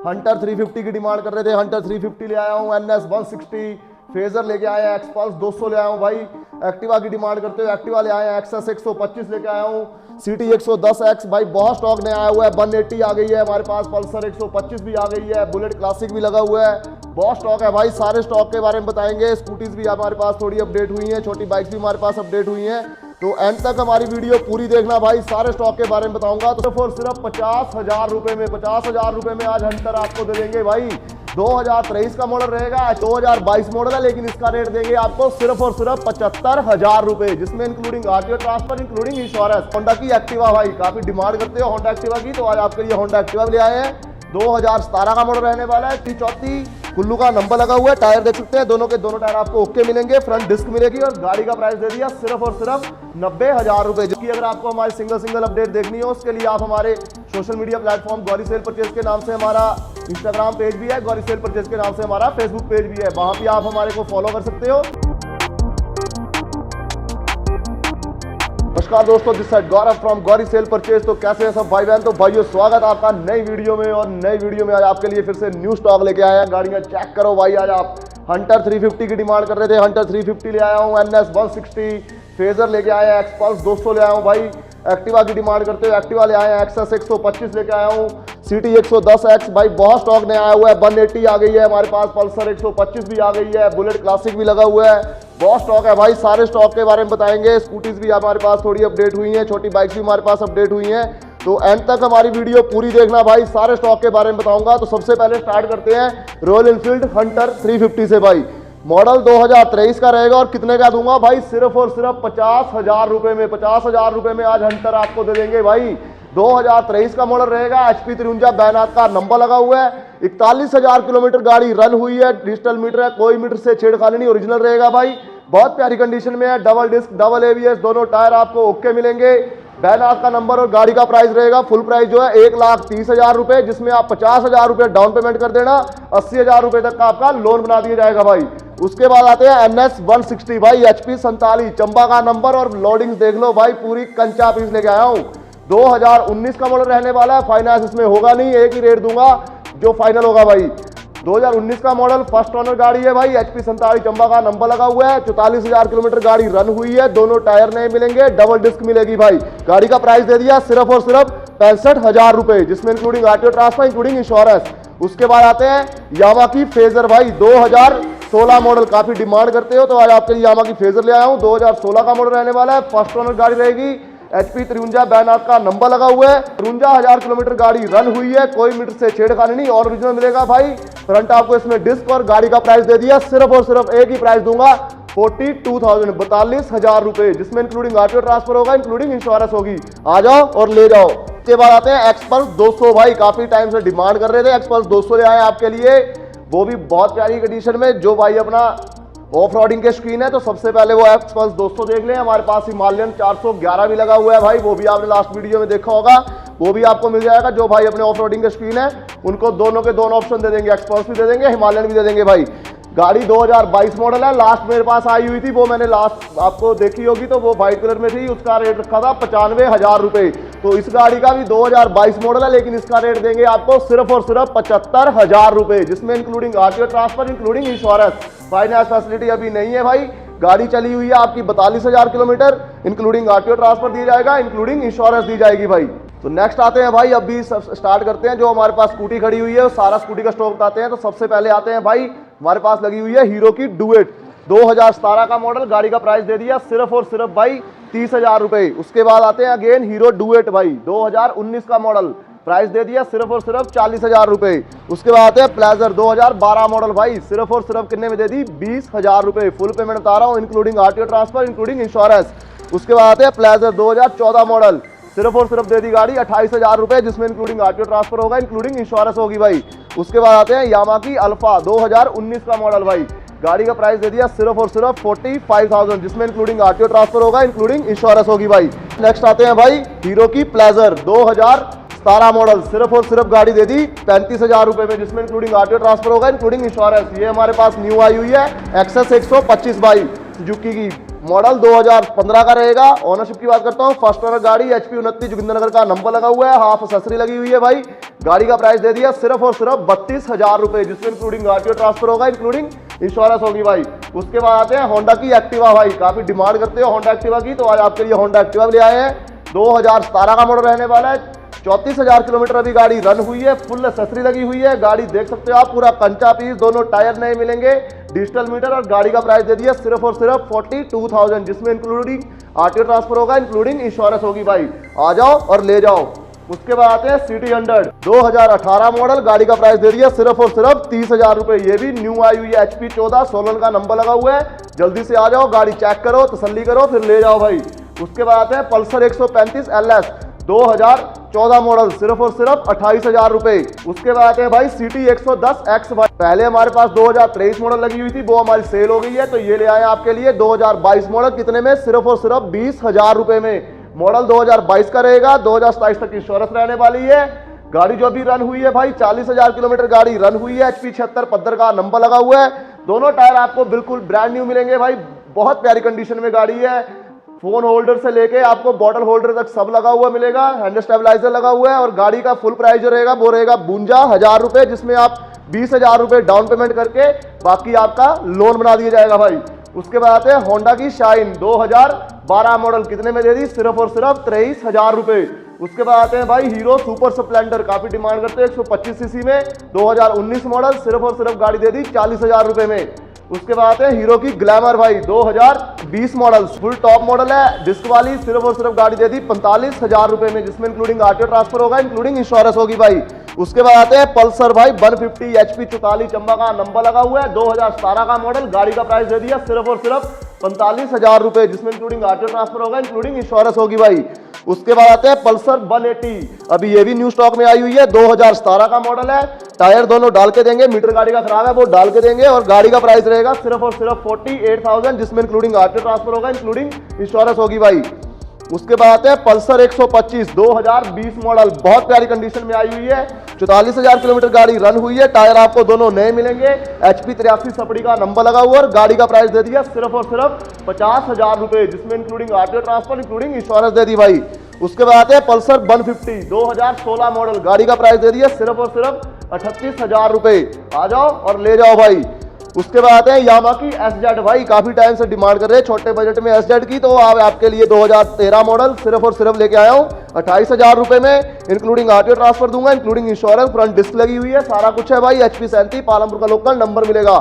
Hunter 350 की demand कर रहे थे, हंटर 350 ले आया हूँ। NS 160 फेजर लेके आए हैं, एक्सपल्स 200 ले आया हूँ भाई। एक्टिवा की डिमांड करते हो, एक्टिवा ले आए हैं। एक्सेस 125 लेके आया हूँ। सिटी 110X भाई बहुत स्टॉक नया आया हुआ है। 180 आ गई है हमारे पास। पल्सर 125 भी आ गई है। बुलेट क्लासिक भी लगा हुआ है। बहुत स्टॉक है भाई, सारे स्टॉक के बारे में बताएंगे। स्कूटीज भी हमारे पास थोड़ी अपडेट हुई है, छोटी बाइक्स भी हमारे पास अपडेट हुई हैं। तो एंड तक हमारी वीडियो पूरी देखना भाई, सारे स्टॉक के बारे में बताऊंगा। तो सिर्फ 50,000 रुपए में, 50,000 रुपए में आज हंटर आपको दे देंगे भाई। 2023 का मॉडल रहेगा, 2022 मॉडल है, लेकिन इसका रेट देंगे आपको सिर्फ और सिर्फ 75,000 रुपए, जिसमें including RTO transfer, including insurance. Honda की एक्टिवा भाई, काफी डिमांड करते हो होंडा एक्टिवा की, तो आज आपके लिए होंडा एक्टिवा ले आए हैं। 2017 का मॉडल रहने वाला है। T34 कुल्लू का नंबर लगा हुआ है। टायर देख सकते हैं, दोनों के दोनों टायर आपको ओके मिलेंगे। फ्रंट डिस्क मिलेगी और गाड़ी का प्राइस दे दिया सिर्फ और सिर्फ 90,000 रुपए। जबकि अगर आपको हमारी सिंगल अपडेट देखनी हो, उसके लिए आप हमारे social media platform Gauri cell purchase के नाम से हमारा इंस्टाग्राम पेज भी है, गौरी सेल परचेज के नाम से हमारा फेसबुक पेज भी है, वहां भी आप हमारे को फॉलो कर सकते हो। नमस्कार दोस्तों, this side Gaurav from Gauri cell purchase. तो कैसे हैं सब भाई बहन? तो भाइयों स्वागत आपका नई वीडियो में। और नई वीडियो में आज आपके लिए फिर से न्यू स्टॉक लेके आए हैं। गाड़ियां चेक करो भाई। आज आप हंटर 350 की डिमांड कर रहे थे, हंटर 350 ले आया हूँ। NS 160 फेजर लेके आए हैं। एक्सपल्स 200 ले आया हूँ भाई। एक्टिवा की डिमांड करते हो, एक्टिवा ले आए हैं। एक्सेस 125 लेके आया हूँ। सिटी 110X भाई बहुत स्टॉक नया आया हुआ है। 180 आ गई है हमारे पास। पल्सर 125 भी आ गई है। बुलेट क्लासिक भी लगा हुआ है। बहुत स्टॉक है भाई, सारे स्टॉक के बारे में बताएंगे। स्कूटीज भी हमारे पास थोड़ी अपडेट हुई हैं, छोटी बाइक्स भी हमारे पास अपडेट हुई हैं। तो एंड तक हमारी वीडियो पूरी देखना भाई, सारे स्टॉक के बारे में बताऊंगा। तो सबसे पहले स्टार्ट करते हैं रॉयल एनफील्ड हंटर 350 से भाई। मॉडल 2023 का रहेगा और कितने का दूंगा भाई? सिर्फ और सिर्फ 50,000 रुपए में। 50,000 रुपए में आज हंटर आपको दे देंगे भाई। 2023 का मॉडल रहेगा। HP 53 बैनात का नंबर लगा हुआ है। 41,000 किलोमीटर गाड़ी रन हुई है। डिजिटल मीटर है, कोई मीटर से छेड़खानी नहीं, ओरिजिनल रहेगा भाई। बहुत प्यारी कंडीशन में है। डबल डिस्क, डबल ABS, दोनों टायर आपको ओके मिलेंगे। बैनात का नंबर और गाड़ी का प्राइस रहेगा, फुल प्राइस जो है 1,30,000 रुपए, जिसमें आप 50,000 रुपए डाउन पेमेंट कर देना। 80,000 रुपए तक का आपका लोन बना दिया जाएगा भाई। उसके बाद आते हैं NS 160 भाई। HP 47 चंबा का नंबर और लोडिंग देख लो भाई, पूरी कंचा पीस लेके आया हूँ। 2019 का मॉडल रहने वाला है। फाइनेंस इसमें होगा नहीं, एक ही रेट दूंगा जो फाइनल होगा भाई। 2019 का मॉडल, फर्स्ट ओनर गाड़ी है भाई। HP 47 चंबा का नंबर लगा हुआ है। 44,000 किलोमीटर गाड़ी रन हुई है। दोनों टायर नए मिलेंगे, डबल डिस्क मिलेगी भाई। गाड़ी का प्राइस दे दिया सिर्फ और सिर्फ 65,000 रुपए, जिसमें including RTO transfer, including insurance. उसके बाद आते हैं यामा की फेजर भाई। 2016 मॉडल, काफी डिमांड करते हो, तो आज आपके लिए यामा की फेजर ले आया हूँ। 2016 का मॉडल रहने वाला है। फर्स्ट ओनर गाड़ी रहेगी। HP 53 बैनात का नंबर लगा हुआ है। 53,000 किलोमीटर गाड़ी रन हुई है, कोई मीटर से छेड़खानी नहीं, और ओरिजिनल मिलेगा भाई। फ्रंट आपको इसमें डिस्क और गाड़ी का प्राइस दे दिया सिर्फ और सिर्फ, एक ही प्राइस दूंगा, 42,000, 42,000 रुपए, जिसमें इंक्लूडिंग आरटीओ ट्रांसफर होगा, इंक्लूडिंग इंश्योरेंस होगी। आ जाओ और ले जाओ। इसके बाद आते हैं एक्सपल्स 200 भाई। काफी टाइम से डिमांड कर रहे थे, एक्सपल्स 200 ले आए आपके लिए, वो भी बहुत प्यारी कंडीशन में। जो भाई अपना ऑफ रोडिंग के शौकीन है, तो सबसे पहले वो एक्सपल्स 200 देख लें। हमारे पास हिमालयन 411 भी लगा हुआ है भाई, वो भी आपने लास्ट वीडियो में देखा होगा, वो भी आपको मिल जाएगा। जो भाई अपने ऑफ रोडिंग के शौकीन है, उनको दोनों के दोनों ऑप्शन दे देंगे, एक्सपल्स भी दे देंगे, हिमालयन भी दे देंगे भाई। गाड़ी 2022 मॉडल है। लास्ट मेरे पास आई हुई थी, वो मैंने लास्ट आपको देखी होगी, तो वो व्हाइट कलर में थी। उसका रेट रखा था 95,000 रुपए। तो इस गाड़ी का भी 2022 मॉडल है, लेकिन इसका रेट देंगे आपको सिर्फ और सिर्फ 75,000 रुपए, जिसमें including RTO transfer, including insurance. Finance facility अभी नहीं है भाई। गाड़ी चली हुई है आपकी 42,000 किलोमीटर, इंक्लूडिंग आरटीओ ट्रांसफर दी जाएगा, इंक्लूडिंग इंश्योरेंस दी जाएगी भाई। तो नेक्स्ट आते हैं भाई, अभी स्टार्ट करते हैं। जो हमारे पास स्कूटी खड़ी हुई है, वो सारा स्कूटी का स्टॉक बताते हैं। तो सबसे पहले आते हैं भाई, हमारे पास लगी हुई है हीरो की डुएट। 2017 का मॉडल, गाड़ी का प्राइस दे दिया सिर्फ और सिर्फ भाई 30,000 रुपए। उसके बाद आते हैं अगेन हीरो डुएट भाई। 2019 का मॉडल, प्राइस दे दिया सिर्फ और सिर्फ 40,000 रुपए। उसके बाद आते हैं प्लेजर 2012 मॉडल भाई, सिर्फ और सिर्फ कितने में दे दी? 20,000 रुपए। फुल पेमेंट बता रहा हूँ, including RTO transfer, including insurance. उसके बाद आते हैं प्लेजर 2014 मॉडल, सिर्फ और सिर्फ दे दी गाड़ी 28,000 रुपए, जिसमें इंक्लूडिंग आरटीओ ट्रांसफर होगा, इंक्लूडिंग इंश्योरेंस होगी भाई। उसके बाद आते हैं यामा की अल्फा 2019 का मॉडल भाई। गाड़ी का प्राइस दे दिया सिर्फ और सिर्फ 45,000, जिसमें इंक्लूडिंग आरटीओ ट्रांसफर होगा, इंक्लूडिंग इंश्योरेंस होगी भाई। नेक्स्ट आते हैं भाई हीरो की प्लेजर 2017 मॉडल, सिर्फ और सिर्फ गाड़ी दे दी 35,000 रुपए में, जिसमें इंक्लूडिंग आरटीओ ट्रांसफर होगा, इंक्लूडिंग इंश्योरेंस। ये हमारे पास न्यू आई हुई है। एक्सेस 125 भाई सुजुकी की मॉडल 2015 का रहेगा। ओनरशिप की बात करता हूँ, फर्स्ट ओनर गाड़ी, HP 29 जोगिंद्रनगर का नंबर लगा हुआ है, हाफ एक्सेसरी लगी हुई है भाई। गाड़ी का प्राइस दे दिया सिर्फ और सिर्फ 32,000 रुपए, जिसमें इंक्लूडिंग आरटीओ ट्रांसफर होगा, इंक्लूडिंग इंश्योरेंस होगी भाई। उसके बाद आते हैं होंडा की एक्टिवा भाई, काफी डिमांड करते हो होंडा एक्टिवा की, तो आज आपके लिए होंडा एक्टिवा ले आए हैं। 2017 का मॉडल रहने वाला है, 34,000 किलोमीटर अभी गाड़ी रन हुई है, फुल एक्सेसरी लगी हुई है। गाड़ी देख सकते हो आप, पूरा कंचा पीस, दोनों टायर नए मिलेंगे, डिजिटल मीटर, और गाड़ी का प्राइस दे दिया सिर्फ और सिर्फ 42,000, जिसमें इंक्लूडिंग आरटीओ ट्रांसफर होगा, इंक्लूडिंग इंश्योरेंस होगी भाई। आ जाओ और ले जाओ। उसके बाद आते हैं सिटी 100 2018 मॉडल, गाड़ी का प्राइस दे दिया सिर्फ और सिर्फ 30,000 रुपए। ये भी न्यू आई हुई है, HP 14 सोलन का नंबर लगा हुआ है। जल्दी से आ जाओ, गाड़ी चेक करो, तसल्ली करो, फिर ले जाओ भाई। उसके बाद आते हैं पल्सर 135 LS 2014 मॉडल, सिर्फ और सिर्फ 28,000 रुपए। उसके बाद आते हैं भाई सिटी 110X भाई, पहले हमारे पास 2023 मॉडल लगी हुई थी, वो हमारी सेल हो गई है, तो ये ले आए आपके लिए 2022 मॉडल। कितने में? सिर्फ और सिर्फ 20,000 रुपए में। मॉडल 2022 का रहेगा, 2027 तक इंश्योरेंस रहने वाली है। गाड़ी जो अभी रन हुई है भाई, 40,000 किलोमीटर गाड़ी रन हुई है, HP 76 पद्दर का नंबर लगा हुआ है। दोनों टायर आपको बिल्कुल ब्रांड न्यू मिलेंगे भाई, बहुत प्यारी कंडीशन में गाड़ी है। फोन होल्डर से लेके आपको बॉटल होल्डर तक सब लगा हुआ मिलेगा, हैंड स्टेबलाइजर लगा हुआ है। और गाड़ी का फुल प्राइस जो रहेगा वो रहेगा 52,000 रुपए, जिसमें आप 20,000 रुपए डाउन पेमेंट करके बाकी आपका लोन बना दिया जाएगा भाई। उसके बाद आते हैं होंडा की शाइन 2012 मॉडल, कितने में दे दी? सिर्फ और सिर्फ 23,000 रुपए। उसके बाद आते हैं भाई हीरो सुपर स्प्लेंडर, काफी डिमांड करते हैं, 125 सीसी में 2019 मॉडल, सिर्फ और सिर्फ गाड़ी दे दी 40,000 रुपए में। उसके बाद है हीरो की ग्लैमर भाई 2020 मॉडल, फुल टॉप मॉडल है, डिस्क वाली, सिर्फ और सिर्फ गाड़ी दे दी 45,000 रुपए में, जिसमें इंक्लूडिंग आरटीओ ट्रांसफर होगा, इंक्लूडिंग इंश्योरेंस होगी भाई। उसके बाद आते हैं पल्सर भाई 150 HP 44 चंबा का नंबर लगा हुआ है, 2017 का मॉडल, गाड़ी का प्राइस दे दिया सिर्फ और सिर्फ 45,000 रुपए, जिसमें इंक्लूडिंग आरटीओ ट्रांसफर होगा, इंक्लूडिंग इंश्योरेंस होगी भाई। उसके बाद आते हैं पल्सर 180, अभी ये भी न्यू स्टॉक में आई हुई है, 2017 का मॉडल है, टायर दोनों डाल के देंगे, मीटर गाड़ी का खराब है वो डाल के देंगे, और गाड़ी का प्राइस रहेगा सिर्फ और सिर्फ 48,000, जिसमें इंक्लूडिंग आरटीओ ट्रांसफर होगा, इंक्लूडिंग इंश्योरेंस होगी भाई। उसके बाद है पल्सर 125 2020 मॉडल, बहुत प्यारी कंडीशन में आई हुई है, 44,000 किलोमीटर गाड़ी रन हुई है, टायर आपको दोनों नए मिलेंगे, HP 83 सपड़ी का नंबर लगा हुआ है, और गाड़ी का प्राइस दे दिया सिर्फ और सिर्फ 50,000 रुपए, जिसमें including RTO transfer, including insurance दे दी भाई। उसके बाद है पल्सर 150 2016 मॉडल, गाड़ी का प्राइस दे दिया सिर्फ और सिर्फ 38,000 रुपए। आ जाओ और ले जाओ भाई। उसके बाद है यामा की SZ भाई, काफी टाइम से डिमांड कर रहे हैं छोटे बजट में SZ की, तो आपके लिए 2013 मॉडल सिर्फ और सिर्फ लेके आया हूँ 28,000 रुपए में, इंक्लूडिंग आरटीओ ट्रांसफर दूंगा, इंक्लूडिंग इंश्योरेंस, फ्रंट डिस्क लगी हुई है, सारा कुछ है भाई। HP 37 पालमपुर का लोकल नंबर मिलेगा।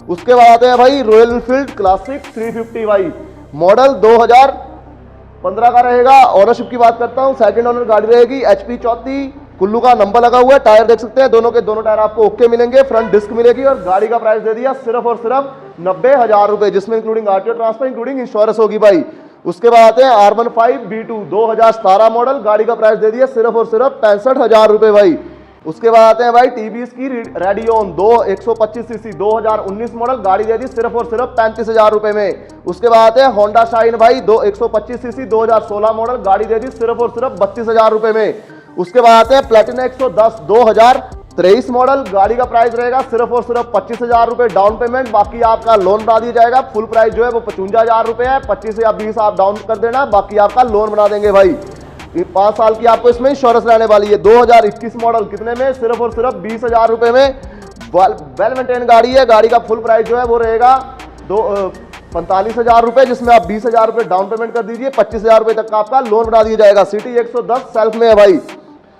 उसके बाद है भाई रॉयल एनफील्ड क्लासिक 350 भाई, मॉडल 2015 का रहेगा। ओनरशिप की बात करता हूँ, सेकंड ओनर गाड़ी रहेगी, HP 34 कुल्लू का नंबर लगा हुआ है, टायर देख सकते हैं, दोनों के दोनों टायर आपको ओके मिलेंगे, फ्रंट डिस्क मिलेगी, और गाड़ी का प्राइस दे दिया सिर्फ और सिर्फ 90,000 रुपए, जिसमें including RTO transfer, including insurance होगी भाई। उसके बाद आते हैं R15 B2 2017 मॉडल, गाड़ी का प्राइस दे दिया सिर्फ और सिर्फ 65,000 रुपए भाई। उसके बाद आते हैं भाई TVS की रेडियोन 125 सीसी 2019 मॉडल, गाड़ी दे दी सिर्फ और सिर्फ 35,000 रुपए में। उसके बाद आते हैं होंडा शाइन भाई 125 सीसी 2016 मॉडल, गाड़ी दे दी सिर्फ और सिर्फ 32,000 रुपए में। उसके बाद आते हैं प्लेटिना 110 2023 मॉडल, गाड़ी का प्राइस रहेगा सिर्फ और सिर्फ 25,000 रुपए डाउन पेमेंट, बाकी आपका लोन बना दिया जाएगा। फुल प्राइस जो है वो 55,000 रुपए है, 25 या 20 आप डाउन कर देना, बाकी आपका लोन बना देंगे भाई। 5 साल की आपको इसमें इंश्योरेंस रहने वाली है। 2021 मॉडल, कितने में? सिर्फ और सिर्फ 20,000 रुपए में। वेल मेंटेन गाड़ी है, गाड़ी का फुल प्राइस जो है वो रहेगा 45,000 रुपए, जिसमें आप 20,000 रुपए डाउन पेमेंट कर दीजिए, 25,000 रुपए तक का आपका लोन बना दिया जाएगा। सिटी 110 सेल्फ में है भाई।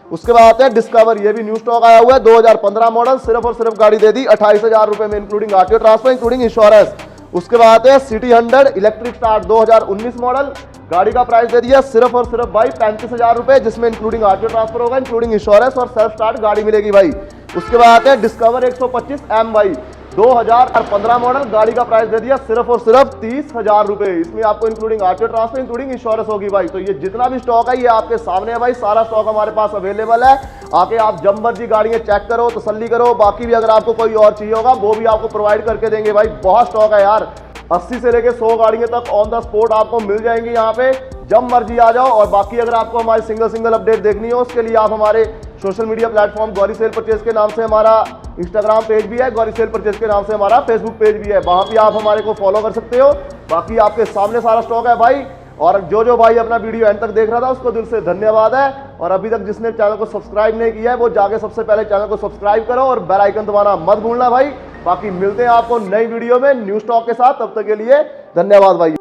उसके बाद आते हैं डिस्कवर, ये भी न्यू स्टॉक आया हुआ है, 2015 मॉडल, सिर्फ और सिर्फ गाड़ी दे दी 28,000 रुपए में, including RTO transfer, including insurance. उसके बाद आते हैं सिटी 100 इलेक्ट्रिक स्टार्ट 2019 मॉडल, गाड़ी का प्राइस दे दिया सिर्फ और सिर्फ भाई 35,000 रुपए, जिसमें इंक्लूडिंग आरटीओ ट्रांसफर होगा, इंक्लूडिंग इंश्योरेंस, और सेल्फ स्टार्ट गाड़ी मिलेगी भाई। उसके बाद आते हैं डिस्कवर 125M भाई 2015 मॉडल, गाड़ी का प्राइस दे दिया सिर्फ और सिर्फ 30,000 रुपए, इसमें आपको including RTO transfer, including insurance होगी भाई। तो ये जितना भी स्टॉक है ये आपके सामने है भाई, सारा स्टॉक हमारे पास अवेलेबल है, आके आप जब मर्जी गाड़ियां चेक करो, तसल्ली करो, बाकी भी अगर आपको कोई और चाहिए होगा वो भी आपको प्रोवाइड करके देंगे भाई। बहुत स्टॉक है यार, 80 से लेके 100 गाड़ियां तक ऑन द स्पॉट आपको मिल जाएंगी यहाँ पे, जब मर्जी आ जाओ। और बाकी अगर आपको हमारी सिंगल अपडेट देखनी हो, उसके लिए आप हमारे social media platform Gauri cell purchase के नाम से हमारा इंस्टाग्राम पेज भी है, गौरी सेल परचेज के नाम से हमारा फेसबुक पेज भी है, वहां भी आप हमारे को फॉलो कर सकते हो। बाकी आपके सामने सारा स्टॉक है भाई। और जो भाई अपना वीडियो एंड तक देख रहा था उसको दिल से धन्यवाद है। और अभी तक जिसने चैनल को सब्सक्राइब नहीं किया है वो जाके सबसे पहले चैनल को सब्सक्राइब करो और बेल आइकन दबाना मत भूलना भाई। बाकी मिलते हैं आपको नई वीडियो में न्यू स्टॉक के साथ, तब तक के लिए धन्यवाद भाई।